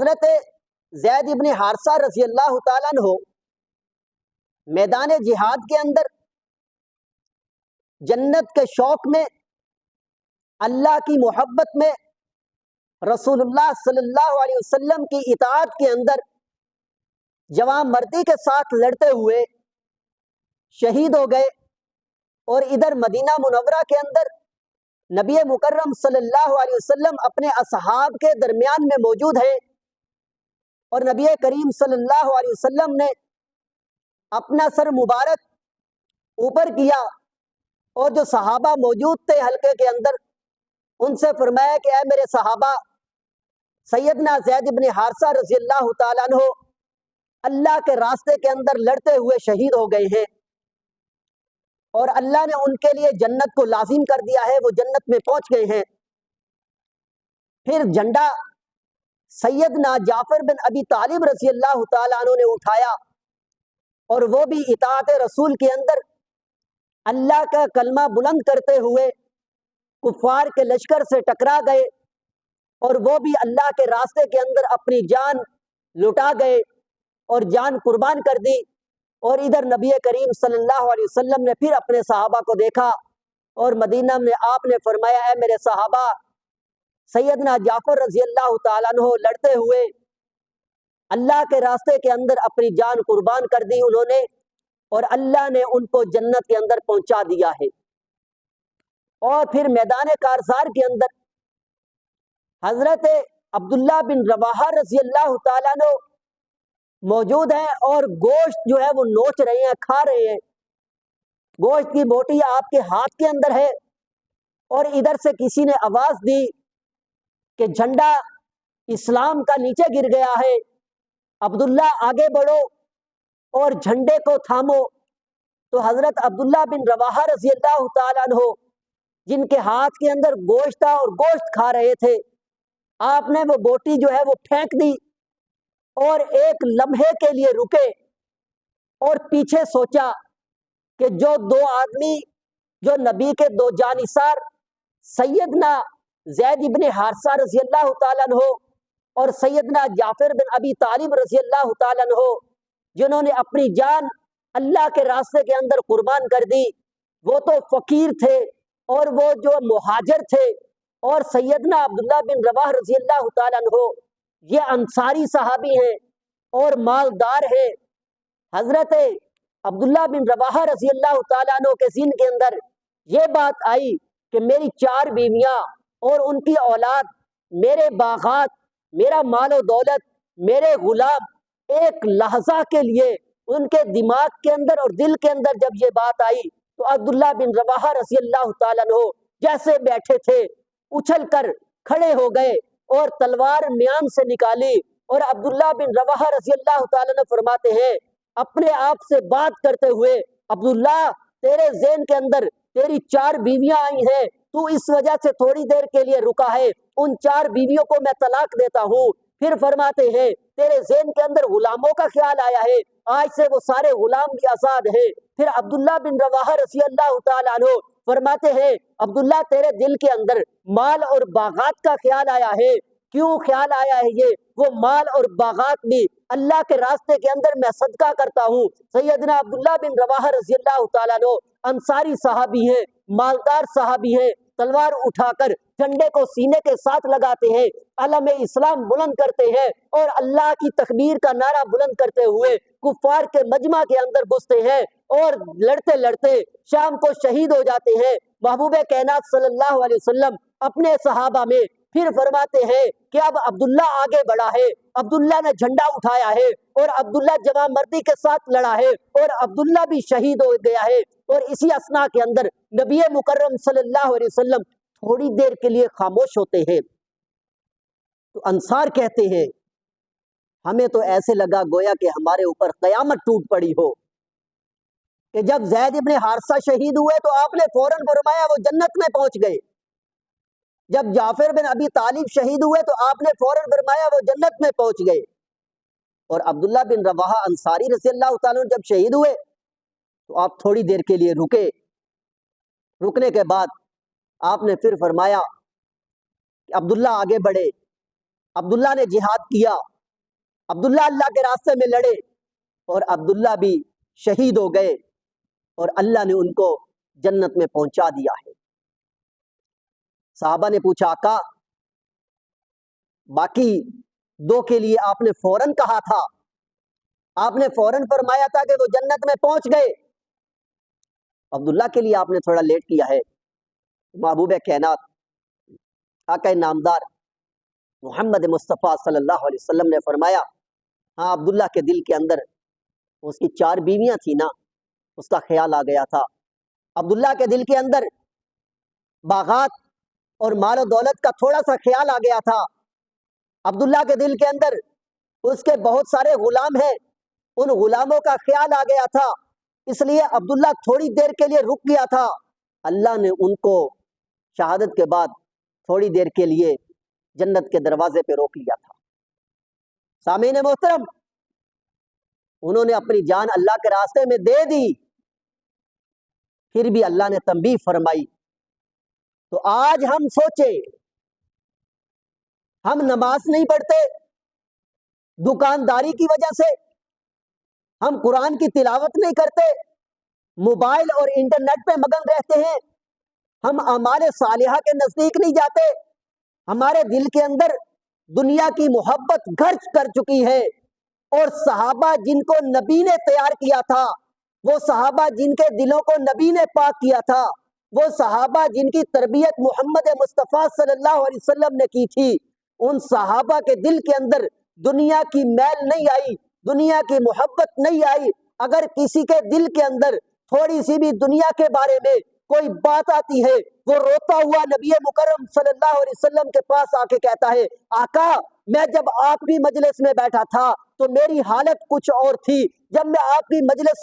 حضرت زید ابن حارثہ رضی اللہ تعالیٰ عنہ میدان جہاد کے اندر جنت کے شوق میں، اللہ کی محبت میں، رسول اللہ صلی اللہ علیہ وسلم کی اطاعت کے اندر جوان مردی کے ساتھ لڑتے ہوئے شہید ہو گئے، اور ادھر مدینہ منورہ کے اندر نبی مکرم صلی اللہ علیہ وسلم اپنے اصحاب کے درمیان میں موجود ہیں، اور نبی کریم صلی اللہ علیہ وسلم نے اپنا سر مبارک اوپر کیا، اور جو صحابہ موجود تھے حلقے کے اندر ان سے فرمایا کہ اے میرے صحابہ، سیدنا زید بن حارثہ رضی اللہ تعالیٰ عنہ اللہ کے راستے کے اندر لڑتے ہوئے شہید ہو گئے ہیں، اور اللہ نے ان کے لیے جنت کو لازم کر دیا ہے، وہ جنت میں پہنچ گئے ہیں۔ پھر جھنڈا سیدنا جعفر بن ابی طالب رضی اللہ تعالیٰ عنہ نے اٹھایا، اور وہ بھی اطاعت رسول کے اندر اللہ کا کلمہ بلند کرتے ہوئے کفار کے لشکر سے ٹکرا گئے، اور وہ بھی اللہ کے راستے کے اندر اپنی جان لٹا گئے اور جان قربان کر دی۔ اور ادھر نبی کریم صلی اللہ علیہ وسلم نے پھر اپنے صحابہ کو دیکھا، اور مدینہ میں آپ نے فرمایا اے میرے صحابہ، سیدنا جعفر رضی اللہ تعالیٰ عنہ لڑتے ہوئے اللہ کے راستے کے اندر اپنی جان قربان کر دی انہوں نے، اور اللہ نے ان کو جنت کے اندر پہنچا دیا ہے۔ اور پھر میدان کارزار کے اندر حضرت عبداللہ بن رواحہ رضی اللہ تعالیٰ عنہ موجود ہیں، اور گوشت جو ہے وہ نوچ رہے ہیں، کھا رہے ہیں، گوشت کی بوٹی آپ کے ہاتھ کے اندر ہے، اور ادھر سے کسی نے آواز دی کہ جھنڈا اسلام کا نیچے گر گیا ہے، عبداللہ آگے بڑھو اور جھنڈے کو تھامو۔ تو حضرت عبداللہ بن رواحہ رضی اللہ تعالیٰ عنہ جن کے ہاتھ کے اندر گوشت تھا اور گوشت کھا رہے تھے، آپ نے وہ بوٹی جو ہے وہ پھینک دی، اور ایک لمحے کے لیے رکے اور پیچھے سوچا کہ جو دو آدمی جو نبی کے دو جانثار سیدنا زید بن حارثہ رضی اللہ تعالیٰ عنہ اور سیدنا جعفر بن ابی طالب رضی اللہ تعالیٰ عنہ جنہوں نے اپنی جان اللہ کے راستے کے اندر قربان کر دی، وہ تو فقیر تھے اور وہ جو مہاجر تھے، اور سیدنا عبداللہ بن رواحہ رضی اللہ تعالیٰ عنہ یہ انصاری صحابی ہیں اور مالدار ہیں۔ حضرت عبداللہ بن رواحہ رضی اللہ تعالیٰ عنہ کے ذہن کے اندر یہ بات آئی کہ میری 4 بیویاں اور ان کی اولاد، میرے باغات، میرا مال و دولت، میرے غلام، ایک لحظہ کے لیے ان کے دماغ کے اندر اور دل کے اندر جب یہ بات آئی تو عبداللہ بن رواحہ رضی اللہ تعالیٰ عنہ جیسے بیٹھے تھے اچھل کر کھڑے ہو گئے اور تلوار میان سے نکالی، اور عبداللہ بن رواحہ رضی اللہ تعالیٰ عنہ فرماتے ہیں اپنے آپ سے بات کرتے ہوئے، عبداللہ تیرے ذہن کے اندر تیری 4 بیویاں آئی ہیں، تو اس وجہ سے تھوڑی دیر کے لیے رکا ہے، ان 4 بیویوں کو میں طلاق دیتا ہوں۔ پھر فرماتے ہیں تیرے ذہن کے اندر غلاموں کا خیال آیا ہے، آج سے وہ سارے غلام بھی آزاد ہیں۔ پھر عبداللہ بن رواحہ رضی اللہ تعالیٰ عنہ فرماتے ہیں عبداللہ تیرے دل کے اندر مال اور باغات کا خیال آیا ہے، کیوں خیال آیا ہے؟ یہ وہ مال اور باغات بھی اللہ کے راستے کے اندر میں صدقہ کرتا ہوں۔ سیدنا عبداللہ بن رواحہ رضی اللہ تعالیٰ عنہ انصاری صحابی ہیں، مالدار صحابی ہیں، تلوار اٹھا کر جھنڈے کو سینے کے ساتھ لگاتے ہیں، علم اسلام بلند کرتے ہیں، اور اللہ کی تکبیر کا نعرہ بلند کرتے ہوئے کفار کے مجمع کے اندر گھستے ہیں، اور لڑتے لڑتے شام کو شہید ہو جاتے ہیں۔ محبوب کائنات صلی اللہ علیہ وسلم اپنے صحابہ میں پھر فرماتے ہیں کہ اب عبداللہ آگے بڑھا ہے، عبداللہ نے جھنڈا اٹھایا ہے، اور عبداللہ جوان مردی کے ساتھ لڑا ہے، اور عبداللہ بھی شہید ہو گیا ہے۔ اور اسی اثنا کے اندر نبی مکرم صلی اللہ علیہ وسلم تھوڑی دیر کے لیے خاموش ہوتے ہیں، تو انصار کہتے ہیں ہمیں تو ایسے لگا گویا کہ ہمارے اوپر قیامت ٹوٹ پڑی ہو، کہ جب زید ابن حارثہ شہید ہوئے تو آپ نے فوراً فرمایا وہ جنت میں پہنچ گئے، جب جعفر بن ابی طالب شہید ہوئے تو آپ نے فوراً فرمایا وہ جنت میں پہنچ گئے، اور عبداللہ بن رواحہ انصاری رضی اللہ تعالیٰ جب شہید ہوئے تو آپ تھوڑی دیر کے لیے رکے، رکنے کے بعد آپ نے پھر فرمایا کہ عبداللہ آگے بڑھے، عبداللہ نے جہاد کیا، عبداللہ اللہ کے راستے میں لڑے اور عبداللہ بھی شہید ہو گئے اور اللہ نے ان کو جنت میں پہنچا دیا ہے۔ صحابہ نے پوچھا آقا باقی دو کے لیے آپ نے فوراً کہا تھا، آپ نے فوراً فرمایا تھا کہ وہ جنت میں پہنچ گئے، عبداللہ کے لیے آپ نے تھوڑا لیٹ کیا ہے۔ محبوب کائنات آقا نامدار محمد مصطفیٰ صلی اللہ علیہ وسلم نے فرمایا ہاں عبداللہ کے دل کے اندر اس کی 4 بیویاں تھیں نا، اس کا خیال آ گیا تھا۔ عبداللہ کے دل کے اندر باغات اور مال و دولت کا تھوڑا سا خیال آ گیا تھا۔ عبداللہ کے دل کے اندر اس کے بہت سارے غلام ہیں، ان غلاموں کا خیال آ گیا تھا، اس لیے عبداللہ تھوڑی دیر کے لیے رک گیا تھا۔ اللہ نے ان کو شہادت کے بعد تھوڑی دیر کے لیے جنت کے دروازے پہ روک لیا تھا۔ سامعین محترم، انہوں نے اپنی جان اللہ کے راستے میں دے دی، پھر بھی اللہ نے تنبیہ فرمائی۔ تو آج ہم سوچیں، ہم نماز نہیں پڑھتے دکانداری کی وجہ سے، ہم قرآن کی تلاوت نہیں کرتے، موبائل اور انٹرنیٹ پہ مگن رہتے ہیں، ہم اعمال صالحہ کے نزدیک نہیں جاتے، ہمارے دل کے اندر دنیا کی محبت گھر کر چکی ہے۔ اور صحابہ جن کو نبی نے تیار کیا تھا، وہ صحابہ جن کے دلوں کو نبی نے پاک کیا تھا، وہ صحابہ جن کی تربیت محمد مصطفیٰ صلی اللہ علیہ وسلم نے کی تھی، ان صحابہ کے دل کے اندر دنیا کی میل نہیں آئی، دنیا کی محبت نہیں آئی۔ اگر کسی کے دل کے اندر تھوڑی سی بھی دنیا کے بارے میں کوئی بات آتی ہے، وہ روتا ہوا نبی مکرم صلی اللہ علیہ وسلم کے پاس آ کے کہتا ہے آقا میں جب آپ کی مجلس میں بیٹھا تھا تو میری حالت کچھ اور تھی، جب میں آپ کی مجلس